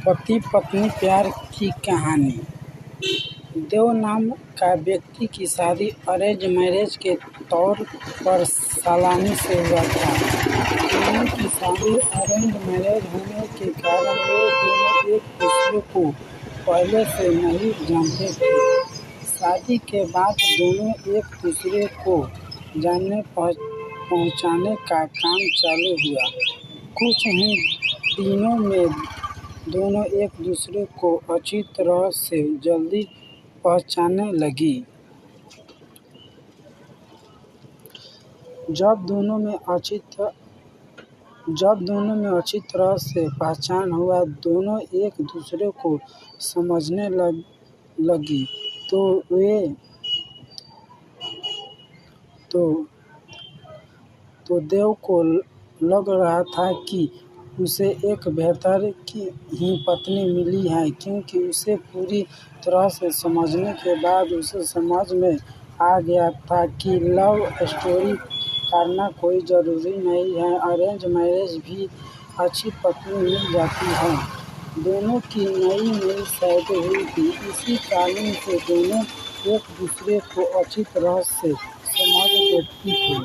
पति पत्नी प्यार की कहानी। देव नाम का व्यक्ति की शादी अरेंज मैरिज के तौर पर सालानी से हुआ था। दोनों की शादी अरेंज मैरिज होने के कारण वे दोनों एक दूसरे को पहले से नहीं जानते थे। शादी के बाद दोनों एक दूसरे को जानने पहचानने का काम चालू हुआ। कुछ ही दिनों में दोनों एक दूसरे को अच्छी तरह से जल्दी पहचानने लगी। जब दोनों में अच्छी तरह से पहचान हुआ, दोनों एक दूसरे को समझने लगी तो देव को लग रहा था कि उसे एक बेहतर ही पत्नी मिली है, क्योंकि उसे पूरी तरह से समझने के बाद उसे समझ में आ गया था कि लव स्टोरी करना कोई ज़रूरी नहीं है, अरेंज मैरिज भी अच्छी पत्नी मिल जाती है। दोनों की नई शादी हुई थी, इसी कारण से दोनों एक दूसरे को अच्छी तरह से समझ लेती थी।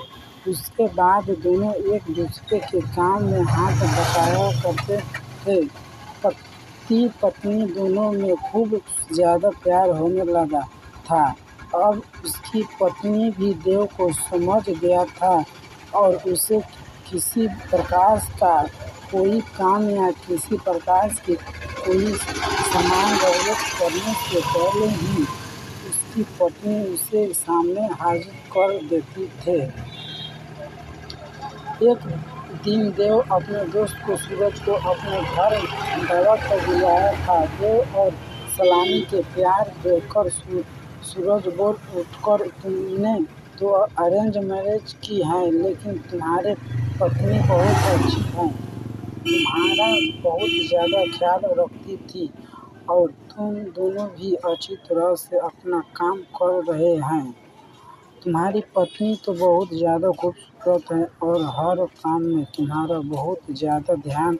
उसके बाद दोनों एक दूसरे के काम में हाथ बटाया करते थे। पति पत्नी दोनों में खूब ज़्यादा प्यार होने लगा था। अब उसकी पत्नी भी देव को समझ गया था और उसे किसी प्रकार का कोई काम या किसी प्रकार की कोई सामान जरूरत पड़ने से पहले ही उसकी पत्नी उसे सामने हाजिर कर देती थे। एक दिन देव अपने दोस्त को सूरज को अपने घर दावत पर बुलाया था। देव और सलानी के प्यार देखकर सूरज बोल उठकर, तुमने तो अरेंज मैरिज की है, लेकिन तुम्हारी पत्नी बहुत अच्छी है, तुम्हारा बहुत ज़्यादा ख्याल रखती थी और तुम दोनों भी अच्छी तरह से अपना काम कर रहे हैं। तुम्हारी पत्नी तो बहुत ज़्यादा खूबसूरत है और हर काम में तुम्हारा बहुत ज़्यादा ध्यान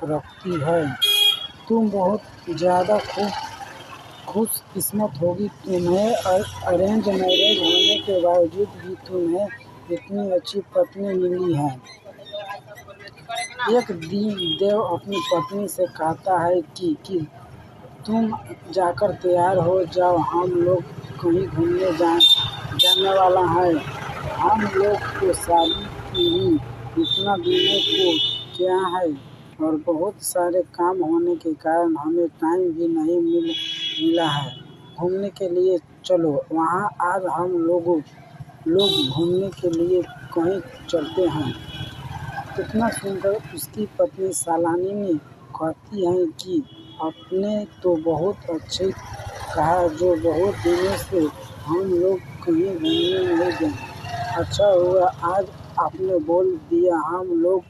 रखती है। तुम बहुत ज़्यादा खुशकिस्मत होगी, तुम्हें अरेंज मैरिज होने के बावजूद भी तुम्हें इतनी अच्छी पत्नी मिली है। एक दिन देव अपनी पत्नी से कहता है कि तुम जाकर तैयार हो जाओ, हम लोग कहीं घूमने जाने वाला है। हम लोग को शादी की ही इतना दिनों को क्या है और बहुत सारे काम होने के कारण हमें टाइम भी नहीं मिला है घूमने के लिए। चलो वहाँ आज हम लोग घूमने के लिए कहीं चलते हैं। इतना सुनकर उसकी पत्नी सलानी ने कहती है कि आपने तो बहुत अच्छे कहा, जो बहुत दिनों से हम लोग कहीं घूमने नहीं गए। अच्छा हुआ आज आपने बोल दिया, हम लोग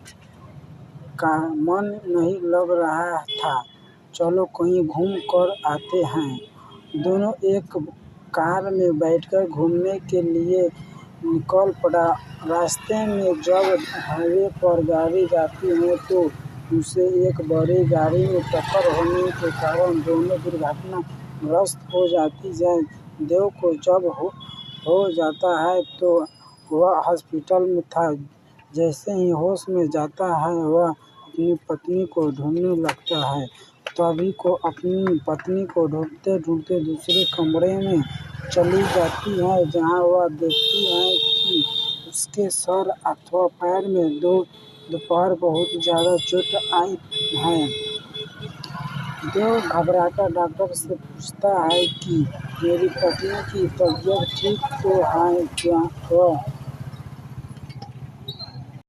का मन नहीं लग रहा था, चलो कहीं घूम कर आते हैं। दोनों एक कार में बैठकर घूमने के लिए निकल पड़ा। रास्ते में जब हाईवे पर गाड़ी जाती है तो उसे एक बड़ी गाड़ी में टक्कर होने के कारण दोनों दुर्घटनाग्रस्त हो जाती है। देव को जब हो जाता है तो वह हॉस्पिटल में था। जैसे ही होश में जाता है वह अपनी पत्नी को ढूंढने लगता है। तभी को अपनी पत्नी को ढूंढते ढूंढते दूसरे कमरे में चली जाती है, जहां वह देखती है कि उसके सर अथवा पैर में दोपहर बहुत ज़्यादा चोट आई है। देव घबराकर डॉक्टर से पूछता है कि मेरी पत्नी की तबीयत ठीक तो है क्या? वह